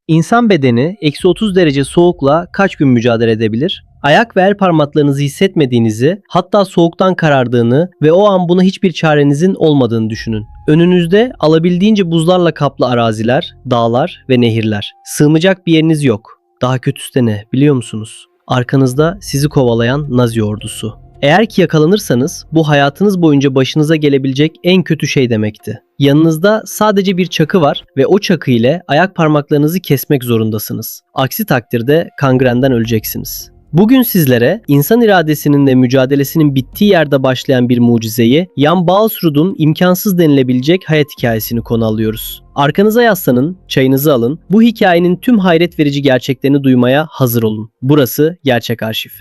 İnsan bedeni -30 derece soğukla kaç gün mücadele edebilir? Ayak ve el parmaklarınızı hissetmediğinizi, hatta soğuktan karardığını ve o an buna hiçbir çarenizin olmadığını düşünün. Önünüzde alabildiğince buzlarla kaplı araziler, dağlar ve nehirler. Sığınacak bir yeriniz yok. Daha kötüsü de ne biliyor musunuz? Arkanızda sizi kovalayan Nazi ordusu. Eğer ki yakalanırsanız bu hayatınız boyunca başınıza gelebilecek en kötü şey demekti. Yanınızda sadece bir çakı var ve o çakı ile ayak parmaklarınızı kesmek zorundasınız. Aksi takdirde kangrenden öleceksiniz. Bugün sizlere insan iradesinin ve mücadelesinin bittiği yerde başlayan bir mucizeyi, Jan Balsrud'un imkansız denilebilecek hayat hikayesini konu alıyoruz. Arkanıza yaslanın, çayınızı alın, bu hikayenin tüm hayret verici gerçeklerini duymaya hazır olun. Burası Gerçek Arşiv.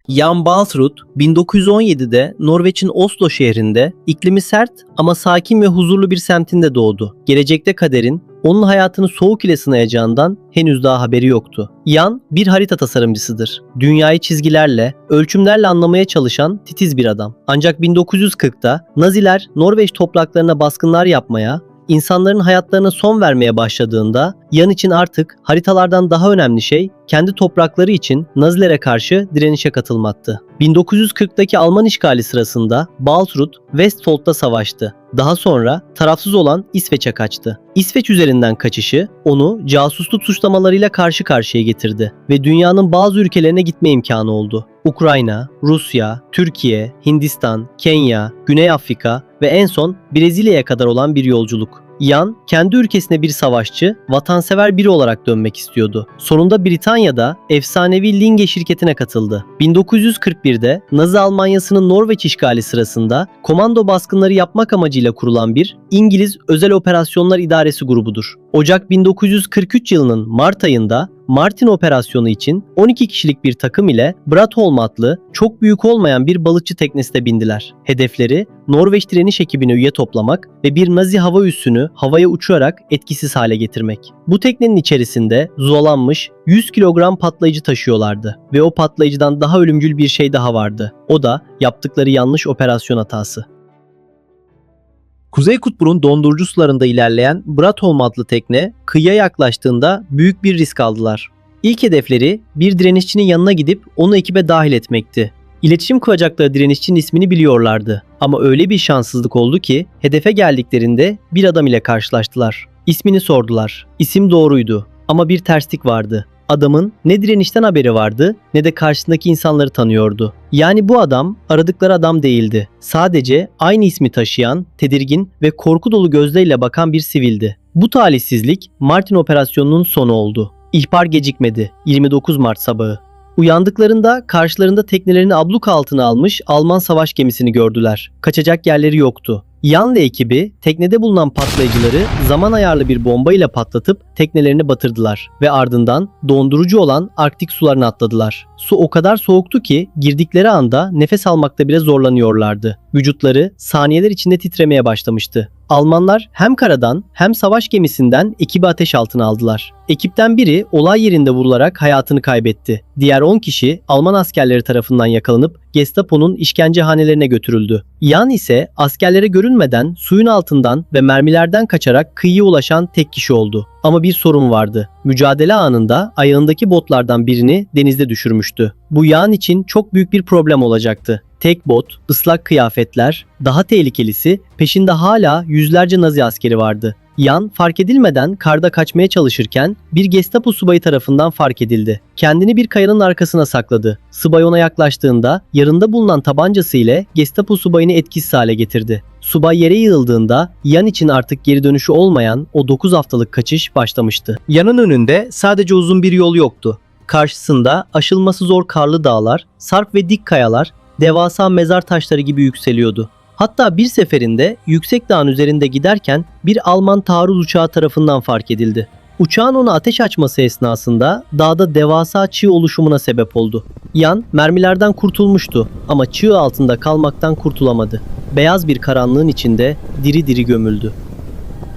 Jan Balsrud 1917'de Norveç'in Oslo şehrinde iklimi sert ama sakin ve huzurlu bir semtinde doğdu. Gelecekte kaderin onun hayatını soğuk ile sınayacağından henüz daha haberi yoktu. Jan bir harita tasarımcısıdır. Dünyayı çizgilerle, ölçümlerle anlamaya çalışan titiz bir adam. Ancak 1940'ta Naziler Norveç topraklarına baskınlar yapmaya, İnsanların hayatlarına son vermeye başladığında Jan için artık haritalardan daha önemli şey kendi toprakları için Nazilere karşı direnişe katılmaktı. 1940'daki Alman işgali sırasında Balsrud Vestfold'da savaştı. Daha sonra tarafsız olan İsveç'e kaçtı. İsveç üzerinden kaçışı onu casusluk suçlamalarıyla karşı karşıya getirdi ve dünyanın bazı ülkelerine gitme imkanı oldu. Ukrayna, Rusya, Türkiye, Hindistan, Kenya, Güney Afrika ve en son Brezilya'ya kadar olan bir yolculuk. Jan kendi ülkesine bir savaşçı, vatansever biri olarak dönmek istiyordu. Sonunda Britanya'da efsanevi Linge şirketine katıldı. 1941'de Nazi Almanyası'nın Norveç işgali sırasında komando baskınları yapmak amacıyla kurulan bir İngiliz Özel Operasyonlar İdaresi grubudur. Ocak 1943 yılının Mart ayında Martin operasyonu için 12 kişilik bir takım ile Bratholm adlı çok büyük olmayan bir balıkçı teknesine bindiler. Hedefleri Norveç direniş ekibine üye toplamak ve bir Nazi hava üssünü havaya uçurarak etkisiz hale getirmek. Bu teknenin içerisinde zulanmış 100 kilogram patlayıcı taşıyorlardı ve o patlayıcıdan daha ölümcül bir şey daha vardı. O da yaptıkları yanlış operasyon hatası. Kuzey Kutbu'nun dondurucu sularında ilerleyen Bratholm adlı tekne kıyıya yaklaştığında büyük bir risk aldılar. İlk hedefleri bir direnişçinin yanına gidip onu ekibe dahil etmekti. İletişim kuracakları direnişçinin ismini biliyorlardı ama öyle bir şanssızlık oldu ki hedefe geldiklerinde bir adam ile karşılaştılar. İsmini sordular. İsim doğruydu ama bir terslik vardı. Adamın ne direnişten haberi vardı ne de karşısındaki insanları tanıyordu. Yani bu adam aradıkları adam değildi. Sadece aynı ismi taşıyan, tedirgin ve korku dolu gözleriyle bakan bir sivildi. Bu talihsizlik Martin operasyonunun sonu oldu. İhbar gecikmedi. 29 Mart sabahı. Uyandıklarında karşılarında teknelerini abluk altına almış Alman savaş gemisini gördüler. Kaçacak yerleri yoktu. Jan ve ekibi teknede bulunan patlayıcıları zaman ayarlı bir bomba ile patlatıp teknelerini batırdılar ve ardından dondurucu olan Arktik sularına atladılar. Su o kadar soğuktu ki girdikleri anda nefes almakta bile zorlanıyorlardı. Vücutları saniyeler içinde titremeye başlamıştı. Almanlar hem karadan hem savaş gemisinden ekibi ateş altına aldılar. Ekipten biri olay yerinde vurularak hayatını kaybetti. Diğer 10 kişi Alman askerleri tarafından yakalanıp Gestapo'nun işkencehanelerine götürüldü. Jan ise askerlere görünmeden suyun altından ve mermilerden kaçarak kıyıya ulaşan tek kişi oldu. Ama bir sorun vardı. Mücadele anında ayağındaki botlardan birini denizde düşürmüştü. Bu Jan için çok büyük bir problem olacaktı. Tek bot, ıslak kıyafetler, daha tehlikelisi peşinde hala yüzlerce Nazi askeri vardı. Jan fark edilmeden karda kaçmaya çalışırken bir Gestapo subayı tarafından fark edildi. Kendini bir kayanın arkasına sakladı. Subay ona yaklaştığında yanında bulunan tabancası ile Gestapo subayını etkisiz hale getirdi. Subay yere yığıldığında Jan için artık geri dönüşü olmayan o 9 haftalık kaçış başlamıştı. Jan'ın önünde sadece uzun bir yol yoktu. Karşısında aşılması zor karlı dağlar, sarp ve dik kayalar, devasa mezar taşları gibi yükseliyordu. Hatta bir seferinde yüksek dağın üzerinde giderken bir Alman taarruz uçağı tarafından fark edildi. Uçağın ona ateş açması esnasında dağda devasa çığ oluşumuna sebep oldu. Jan mermilerden kurtulmuştu ama çığ altında kalmaktan kurtulamadı. Beyaz bir karanlığın içinde diri diri gömüldü.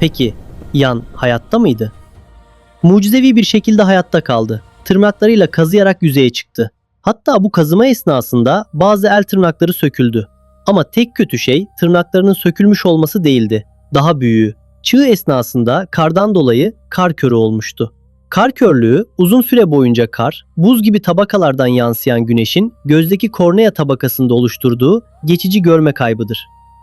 Peki Jan hayatta mıydı? Mucizevi bir şekilde hayatta kaldı. Tırnaklarıyla kazıyarak yüzeye çıktı. Hatta bu kazıma esnasında bazı el tırnakları söküldü. Ama tek kötü şey tırnaklarının sökülmüş olması değildi. Daha büyüğü. Çığ esnasında kardan dolayı kar körü olmuştu. Kar körlüğü uzun süre boyunca kar, buz gibi tabakalardan yansıyan güneşin gözdeki kornea tabakasında oluşturduğu geçici görme kaybıdır.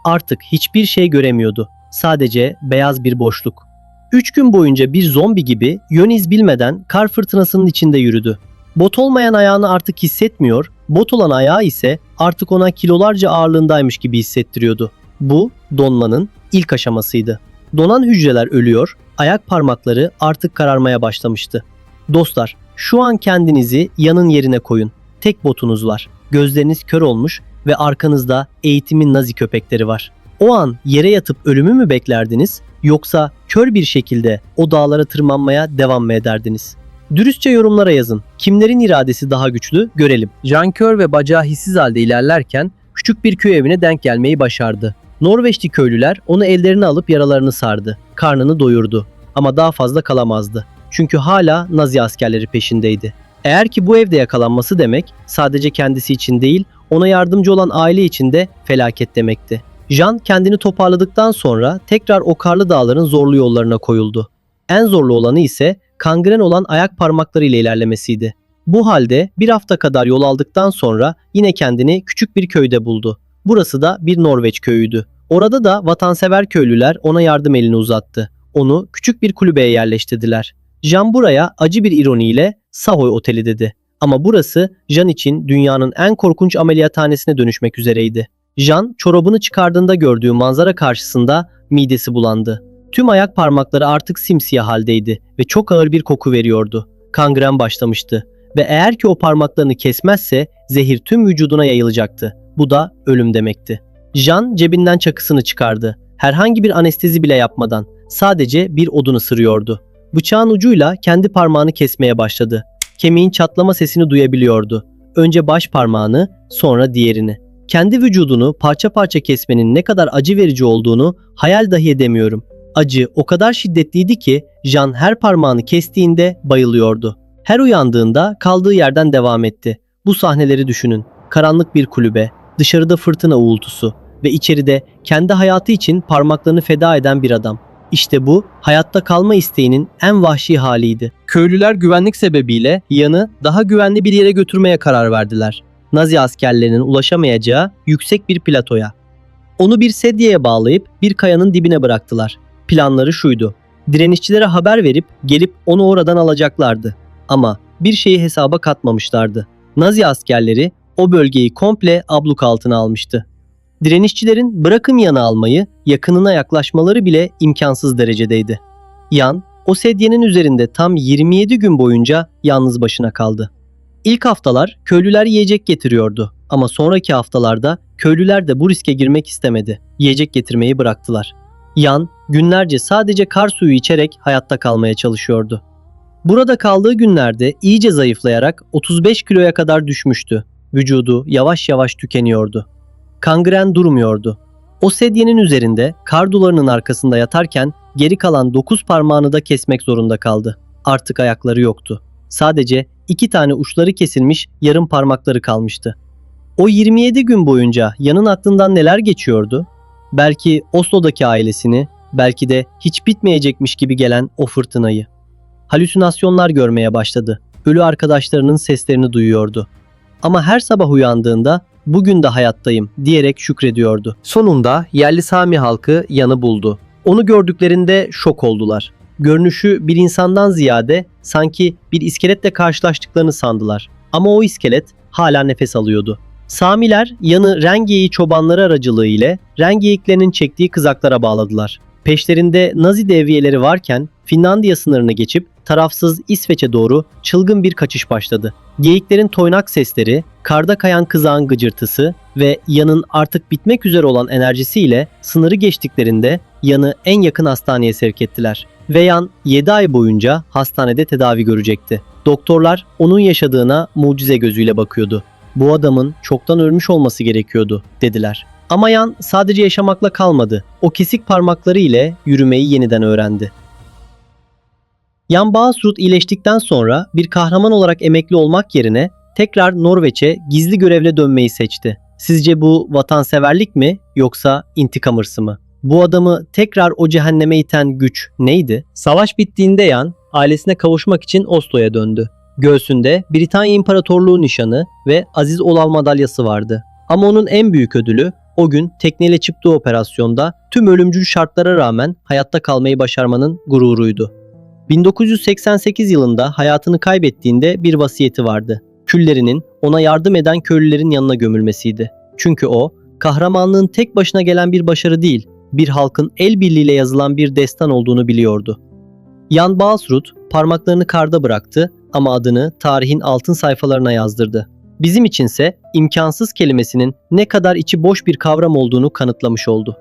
Artık hiçbir şey göremiyordu. Sadece beyaz bir boşluk. 3 gün boyunca bir zombi gibi yön iz bilmeden kar fırtınasının içinde yürüdü. Bot olmayan ayağını artık hissetmiyor, bot olan ayağı ise artık ona kilolarca ağırlığındaymış gibi hissettiriyordu. Bu, donmanın ilk aşamasıydı. Donan hücreler ölüyor, ayak parmakları artık kararmaya başlamıştı. Dostlar, şu an kendinizi Yan'ın yerine koyun. Tek botunuz var. Gözleriniz kör olmuş ve arkanızda eğitimin Nazi köpekleri var. O an yere yatıp ölümü mü beklerdiniz, yoksa kör bir şekilde o dağlara tırmanmaya devam mı ederdiniz? Dürüstçe yorumlara yazın. Kimlerin iradesi daha güçlü görelim. Jan kör ve bacağı hissiz halde ilerlerken küçük bir köy evine denk gelmeyi başardı. Norveçli köylüler onu ellerine alıp yaralarını sardı. Karnını doyurdu. Ama daha fazla kalamazdı. Çünkü hala Nazi askerleri peşindeydi. Eğer ki bu evde yakalanması demek sadece kendisi için değil, ona yardımcı olan aile için de felaket demekti. Jan kendini toparladıktan sonra tekrar o karlı dağların zorlu yollarına koyuldu. En zorlu olanı ise kangren olan ayak parmakları ile ilerlemesiydi. Bu halde bir hafta kadar yol aldıktan sonra yine kendini küçük bir köyde buldu. Burası da bir Norveç köyüydü. Orada da vatansever köylüler ona yardım elini uzattı. Onu küçük bir kulübeye yerleştirdiler. Jan buraya acı bir ironiyle Sahoy Oteli dedi. Ama burası Jan için dünyanın en korkunç ameliyathanesine dönüşmek üzereydi. Jan çorabını çıkardığında gördüğü manzara karşısında midesi bulandı. Tüm ayak parmakları artık simsiyah haldeydi ve çok ağır bir koku veriyordu. Kangren başlamıştı ve eğer ki o parmaklarını kesmezse zehir tüm vücuduna yayılacaktı. Bu da ölüm demekti. Jan cebinden çakısını çıkardı. Herhangi bir anestezi bile yapmadan sadece bir odun ısırıyordu. Bıçağın ucuyla kendi parmağını kesmeye başladı. Kemiğin çatlama sesini duyabiliyordu. Önce baş parmağını, sonra diğerini. Kendi vücudunu parça parça kesmenin ne kadar acı verici olduğunu hayal dahi edemiyorum. Acı o kadar şiddetliydi ki Jan her parmağını kestiğinde bayılıyordu. Her uyandığında kaldığı yerden devam etti. Bu sahneleri düşünün. Karanlık bir kulübe, dışarıda fırtına uğultusu ve içeride kendi hayatı için parmaklarını feda eden bir adam. İşte bu hayatta kalma isteğinin en vahşi haliydi. Köylüler güvenlik sebebiyle Yan'ı daha güvenli bir yere götürmeye karar verdiler. Nazi askerlerinin ulaşamayacağı yüksek bir platoya. Onu bir sedyeye bağlayıp bir kayanın dibine bıraktılar. Planları şuydu: direnişçilere haber verip gelip onu oradan alacaklardı. Ama bir şeyi hesaba katmamışlardı. Nazi askerleri o bölgeyi komple abluk altına almıştı. Direnişçilerin bırakın Yan'ı almayı, yakınına yaklaşmaları bile imkansız derecedeydi. Yan, o sedyenin üzerinde tam 27 gün boyunca yalnız başına kaldı. İlk haftalar köylüler yiyecek getiriyordu ama sonraki haftalarda köylüler de bu riske girmek istemedi. Yiyecek getirmeyi bıraktılar. Yan, günlerce sadece kar suyu içerek hayatta kalmaya çalışıyordu. Burada kaldığı günlerde iyice zayıflayarak 35 kiloya kadar düşmüştü. Vücudu yavaş yavaş tükeniyordu. Kangren durmuyordu. O sedyenin üzerinde kar duvarının arkasında yatarken geri kalan 9 parmağını da kesmek zorunda kaldı. Artık ayakları yoktu. Sadece 2 tane uçları kesilmiş yarım parmakları kalmıştı. O 27 gün boyunca Yan'ın aklından neler geçiyordu? Belki Oslo'daki ailesini, belki de hiç bitmeyecekmiş gibi gelen o fırtınayı. Halüsinasyonlar görmeye başladı. Ölü arkadaşlarının seslerini duyuyordu. Ama her sabah uyandığında "bugün de hayattayım" diyerek şükrediyordu. Sonunda yerli Sami halkı Yan'ı buldu. Onu gördüklerinde şok oldular. Görünüşü bir insandan ziyade sanki bir iskeletle karşılaştıklarını sandılar. Ama o iskelet hala nefes alıyordu. Samiler Yan'ı Rengeyi çobanları aracılığı ile Rengeyiklerinin çektiği kızaklara bağladılar. Peşlerinde Nazi devriyeleri varken Finlandiya sınırını geçip tarafsız İsveç'e doğru çılgın bir kaçış başladı. Geyiklerin toynak sesleri, karda kayan kızağın gıcırtısı ve Yan'ın artık bitmek üzere olan enerjisiyle sınırı geçtiklerinde Yan'ı en yakın hastaneye sevk ettiler. Ve Yan 7 ay boyunca hastanede tedavi görecekti. Doktorlar onun yaşadığına mucize gözüyle bakıyordu. "Bu adamın çoktan ölmüş olması gerekiyordu" dediler. Ama Yan sadece yaşamakla kalmadı. O kesik parmakları ile yürümeyi yeniden öğrendi. Jan Baasrud iyileştikten sonra bir kahraman olarak emekli olmak yerine tekrar Norveç'e gizli görevle dönmeyi seçti. Sizce bu vatanseverlik mi yoksa intikam hırsı mı? Bu adamı tekrar o cehenneme iten güç neydi? Savaş bittiğinde Yan ailesine kavuşmak için Oslo'ya döndü. Göğsünde Britanya İmparatorluğu nişanı ve Aziz Olal madalyası vardı. Ama onun en büyük ödülü o gün tekneyle çıktığı operasyonda tüm ölümcül şartlara rağmen hayatta kalmayı başarmanın gururuydu. 1988 yılında hayatını kaybettiğinde bir vasiyeti vardı. Küllerinin ona yardım eden köylülerin yanına gömülmesiydi. Çünkü o, kahramanlığın tek başına gelen bir başarı değil, bir halkın el birliğiyle yazılan bir destan olduğunu biliyordu. Jan Baalsrud parmaklarını karda bıraktı ama adını tarihin altın sayfalarına yazdırdı. Bizim içinse imkansız kelimesinin ne kadar içi boş bir kavram olduğunu kanıtlamış oldu.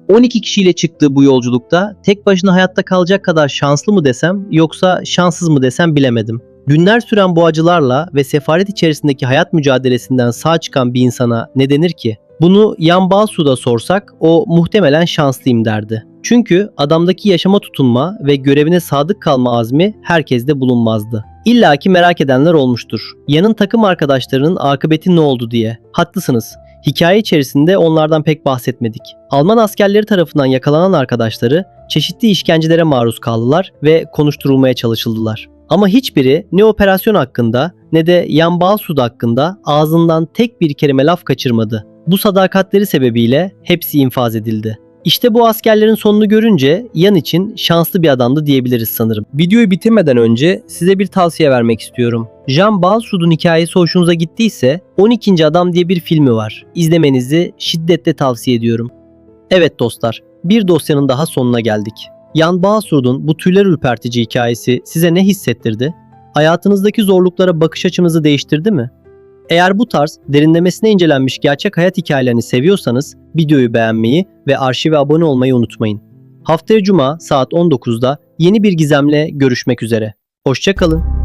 12 kişiyle çıktığı bu yolculukta tek başına hayatta kalacak kadar şanslı mı desem yoksa şanssız mı desem bilemedim. Günler süren bu acılarla ve sefaret içerisindeki hayat mücadelesinden sağ çıkan bir insana ne denir ki? Bunu Jan Baalsrud'a sorsak o muhtemelen şanslıyım derdi. Çünkü adamdaki yaşama tutunma ve görevine sadık kalma azmi herkeste bulunmazdı. İlla ki merak edenler olmuştur. Jan'ın takım arkadaşlarının akıbeti ne oldu diye. Haklısınız. Hikaye içerisinde onlardan pek bahsetmedik. Alman askerleri tarafından yakalanan arkadaşları çeşitli işkencelere maruz kaldılar ve konuşturulmaya çalışıldılar. Ama hiçbiri ne operasyon hakkında ne de Jan Baalsrud hakkında ağzından tek bir kelime laf kaçırmadı. Bu sadakatleri sebebiyle hepsi infaz edildi. İşte bu askerlerin sonunu görünce Jan için şanslı bir adamdı diyebiliriz sanırım. Videoyu bitirmeden önce size bir tavsiye vermek istiyorum. Jan Baalsrud'un hikayesi hoşunuza gittiyse 12. Adam diye bir filmi var. İzlemenizi şiddetle tavsiye ediyorum. Evet dostlar, bir dosyanın daha sonuna geldik. Jan Baalsrud'un bu tüyler ürpertici hikayesi size ne hissettirdi? Hayatınızdaki zorluklara bakış açınızı değiştirdi mi? Eğer bu tarz derinlemesine incelenmiş gerçek hayat hikayelerini seviyorsanız videoyu beğenmeyi ve arşive abone olmayı unutmayın. Haftaya Cuma saat 19'da yeni bir gizemle görüşmek üzere. Hoşça kalın.